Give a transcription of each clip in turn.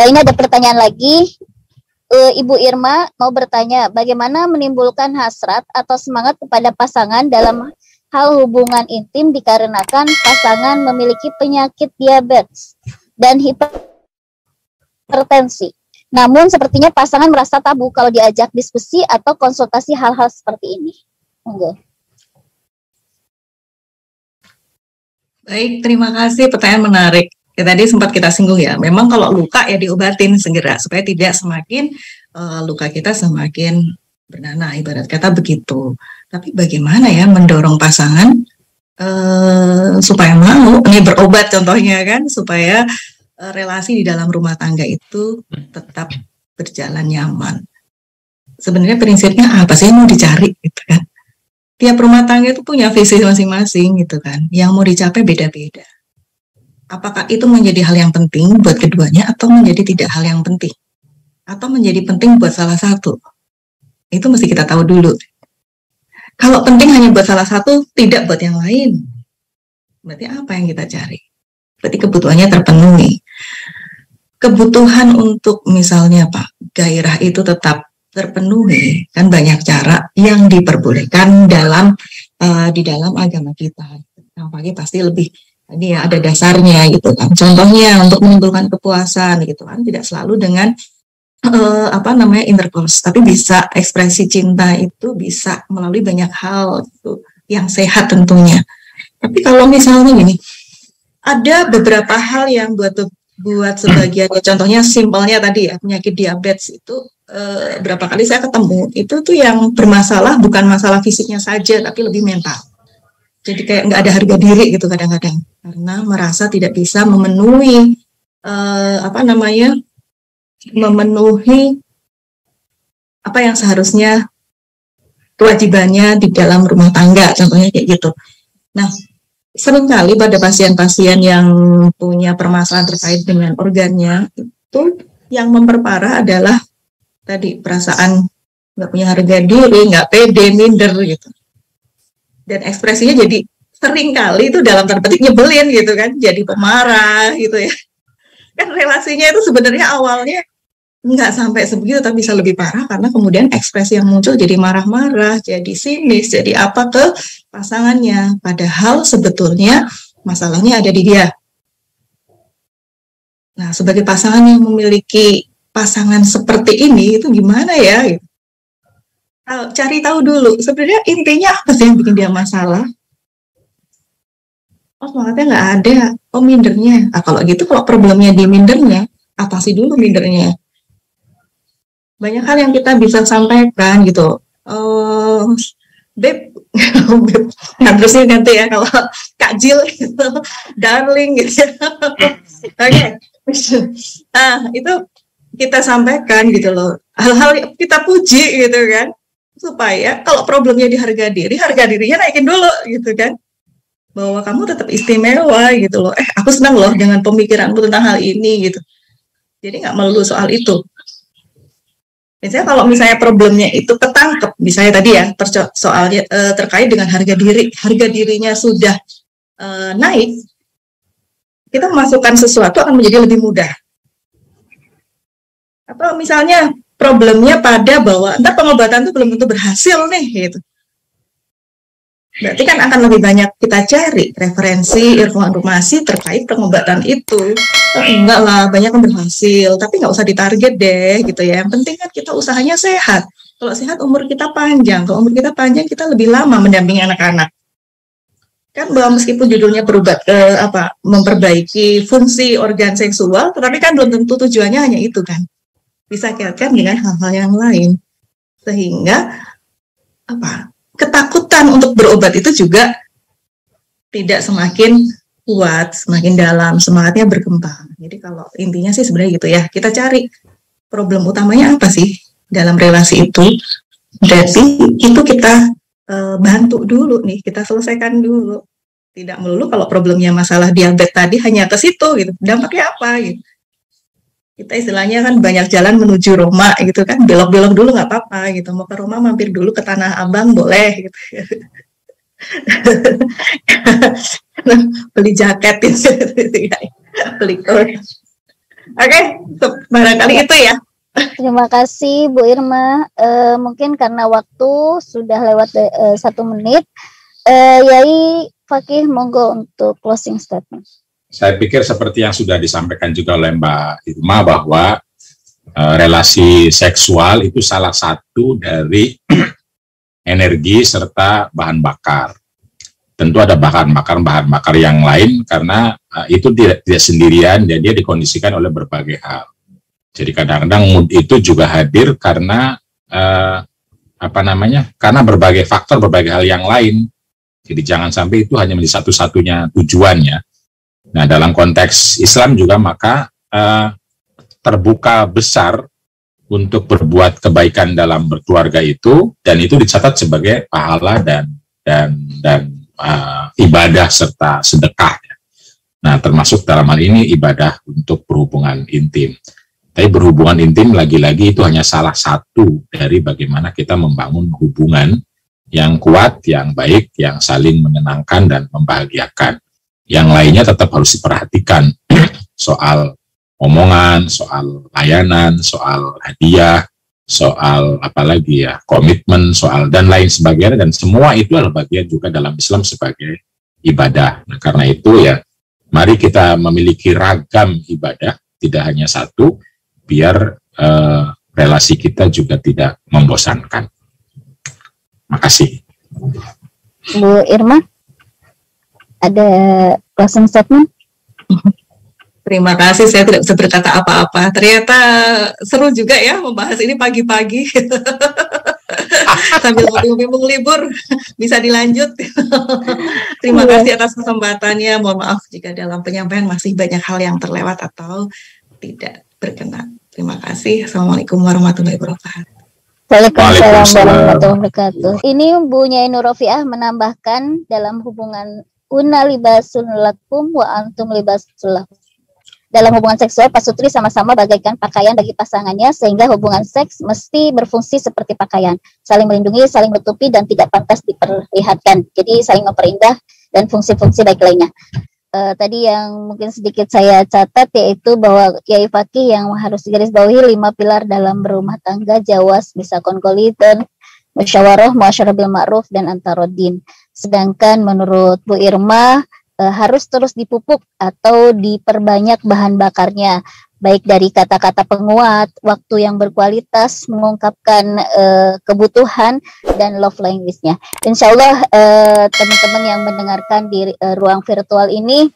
Ini ada pertanyaan lagi. Ibu Irma mau bertanya, bagaimana menimbulkan hasrat atau semangat kepada pasangan dalam hal hubungan intim dikarenakan pasangan memiliki penyakit diabetes dan hipertensi. Namun sepertinya pasangan merasa tabu kalau diajak diskusi atau konsultasi hal-hal seperti ini. Baik, terima kasih, pertanyaan menarik. Ya, tadi sempat kita singgung ya, memang kalau luka ya diobatin segera supaya tidak semakin luka kita semakin bernanah, ibarat kata begitu. Tapi bagaimana ya mendorong pasangan supaya mau ini berobat contohnya kan, supaya relasi di dalam rumah tangga itu tetap berjalan nyaman. Sebenarnya prinsipnya apa sih yang mau dicari gitu kan? Tiap rumah tangga itu punya visi masing-masing gitu kan, yang mau dicapai beda-beda. Apakah itu menjadi hal yang penting buat keduanya atau menjadi tidak hal yang penting? Atau menjadi penting buat salah satu? Itu mesti kita tahu dulu. Kalau penting hanya buat salah satu, tidak buat yang lain. Berarti apa yang kita cari? Berarti kebutuhannya terpenuhi. Kebutuhan untuk misalnya gairah itu tetap terpenuhi, kan banyak cara yang diperbolehkan di dalam agama kita. Yang pasti lebih ini ya ada dasarnya gitu kan. Contohnya untuk menimbulkan kepuasan gitu kan, tidak selalu dengan intercourse, tapi bisa ekspresi cinta itu bisa melalui banyak hal gitu, yang sehat tentunya. Tapi kalau misalnya gini, ada beberapa hal yang buat sebagian, contohnya simpelnya tadi ya, penyakit diabetes itu berapa kali saya ketemu, itu tuh yang bermasalah bukan masalah fisiknya saja, tapi lebih mental. Jadi kayak nggak ada harga diri gitu kadang-kadang, karena merasa tidak bisa memenuhi memenuhi apa yang seharusnya kewajibannya di dalam rumah tangga, contohnya kayak gitu. Nah, seringkali pada pasien-pasien yang punya permasalahan terkait dengan organnya itu yang memperparah adalah tadi perasaan nggak punya harga diri, nggak pede, minder gitu. Dan ekspresinya jadi sering kali itu dalam tanda petik nyebelin gitu kan, jadi pemarah gitu ya. Kan relasinya itu sebenarnya awalnya nggak sampai sebegitu, tapi bisa lebih parah karena kemudian ekspresi yang muncul jadi marah-marah, jadi sinis, jadi apa ke pasangannya. Padahal sebetulnya masalahnya ada di dia. Nah, sebagai pasangan yang memiliki pasangan seperti ini, itu gimana ya? Gitu. Cari tahu dulu, sebenarnya intinya apa sih yang bikin dia masalah? Oh, semangatnya nggak ada. Oh, mindernya. Nah, kalau gitu, kalau problemnya di mindernya, atasi dulu mindernya. Banyak hal yang kita bisa sampaikan gitu. Beb, nah terusnya ganti ya kalau Kak Jill gitu, darling gitu. Oke. Nah, itu kita sampaikan gitu loh. Hal-hal kita puji gitu kan. Supaya kalau problemnya di harga dirinya naikin dulu gitu kan, bahwa kamu tetap istimewa gitu loh, aku senang loh dengan pemikiranmu tentang hal ini gitu. Jadi nggak melulu soal itu. Misalnya kalau misalnya problemnya itu ketangkep, misalnya tadi ya soalnya terkait dengan harga dirinya sudah naik, kita memasukkan sesuatu akan menjadi lebih mudah. Atau misalnya problemnya pada bahwa entar pengobatan itu belum tentu berhasil nih gitu. Berarti kan akan lebih banyak kita cari referensi, informasi terkait pengobatan itu. Enggak lah, banyak yang berhasil, tapi nggak usah ditarget deh gitu ya. Yang penting kan kita usahanya sehat. Kalau sehat umur kita panjang, kalau umur kita panjang kita lebih lama mendampingi anak-anak. Kan bahwa meskipun judulnya memperbaiki fungsi organ seksual, tetapi kan belum tentu tujuannya hanya itu kan. Bisa kaitkan dengan hal-hal yang lain, sehingga ketakutan untuk berobat itu juga tidak semakin kuat, semakin dalam, semangatnya berkembang. Jadi kalau intinya sih sebenarnya gitu ya, kita cari problem utamanya apa sih dalam relasi itu, berarti itu kita bantu dulu nih, kita selesaikan dulu. Tidak melulu kalau problemnya masalah diabetes tadi hanya ke situ gitu, dampaknya apa gitu. Kita istilahnya kan banyak jalan menuju Roma gitu kan, belok-belok dulu nggak apa-apa gitu, mau ke Roma mampir dulu ke Tanah Abang boleh gitu. Beli jaket gitu ya, beli coat. Oke, barangkali itu ya. Terima kasih Bu Irma. Mungkin karena waktu sudah lewat 1 menit, Yai Fakih monggo untuk closing statement. Saya pikir seperti yang sudah disampaikan juga oleh Mbak Irma bahwa relasi seksual itu salah satu dari energi serta bahan bakar. Tentu ada bahan bakar yang lain karena itu tidak sendirian, dan dia dikondisikan oleh berbagai hal. Jadi kadang-kadang mood itu juga hadir karena karena berbagai faktor, berbagai hal yang lain. Jadi jangan sampai itu hanya menjadi satu-satunya tujuannya. Nah, dalam konteks Islam juga maka terbuka besar untuk berbuat kebaikan dalam berkeluarga itu, dan itu dicatat sebagai pahala dan ibadah serta sedekah. Nah, termasuk dalam hal ini ibadah untuk berhubungan intim. Tapi berhubungan intim lagi-lagi itu hanya salah satu dari bagaimana kita membangun hubungan yang kuat, yang baik, yang saling menyenangkan dan membahagiakan. Yang lainnya tetap harus diperhatikan, soal omongan, soal layanan, soal hadiah, soal apalagi ya, komitmen, soal dan lain sebagainya, dan semua itu adalah bagian juga dalam Islam sebagai ibadah. Nah, karena itu ya, mari kita memiliki ragam ibadah, tidak hanya satu, biar relasi kita juga tidak membosankan. Makasih. Bu Irma, ada closing statement? Terima kasih, saya tidak bisa berkata apa-apa. Ternyata seru juga ya membahas ini pagi-pagi. Sambil ngomong libur, bisa dilanjut. Terima kasih atas kesempatannya. Mohon maaf jika dalam penyampaian masih banyak hal yang terlewat atau tidak berkenan. Terima kasih. Assalamualaikum warahmatullahi wabarakatuh. Waalaikumsalam warahmatullahi wabarakatuh. Ini Bu Nyai Nur Rofiah menambahkan dalam hubungan una libasun lakum wa antum libasul lakum. Dalam hubungan seksual, pasutri sama-sama bagaikan pakaian bagi pasangannya, sehingga hubungan seks mesti berfungsi seperti pakaian, saling melindungi, saling menutupi, dan tidak pantas diperlihatkan. Jadi saling memperindah dan fungsi-fungsi baik lainnya. Tadi yang mungkin sedikit saya catat yaitu bahwa Yai Fakih yang harus digarisbawahi 5 pilar dalam berumah tangga, jawas, misakon koliton, musyawarah, muasyarah bil ma'ruf, dan antarodin. Sedangkan menurut Bu Irma harus terus dipupuk atau diperbanyak bahan bakarnya, baik dari kata-kata penguat, waktu yang berkualitas, mengungkapkan kebutuhan, dan love language-nya. Insya Allah teman-teman yang mendengarkan di ruang virtual ini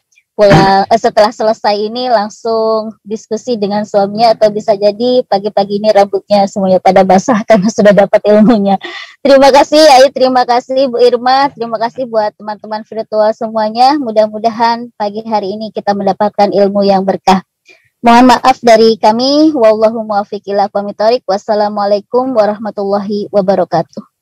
setelah selesai ini langsung diskusi dengan suaminya, atau bisa jadi pagi-pagi ini rambutnya semuanya pada basah karena sudah dapat ilmunya. Terima kasih Yai, terima kasih Bu Irma, terima kasih buat teman-teman virtual semuanya. Mudah-mudahan pagi hari ini kita mendapatkan ilmu yang berkah. Mohon maaf dari kami. Wallahu muwaffiq ila aqwamit thoriq. Wassalamualaikum warahmatullahi wabarakatuh.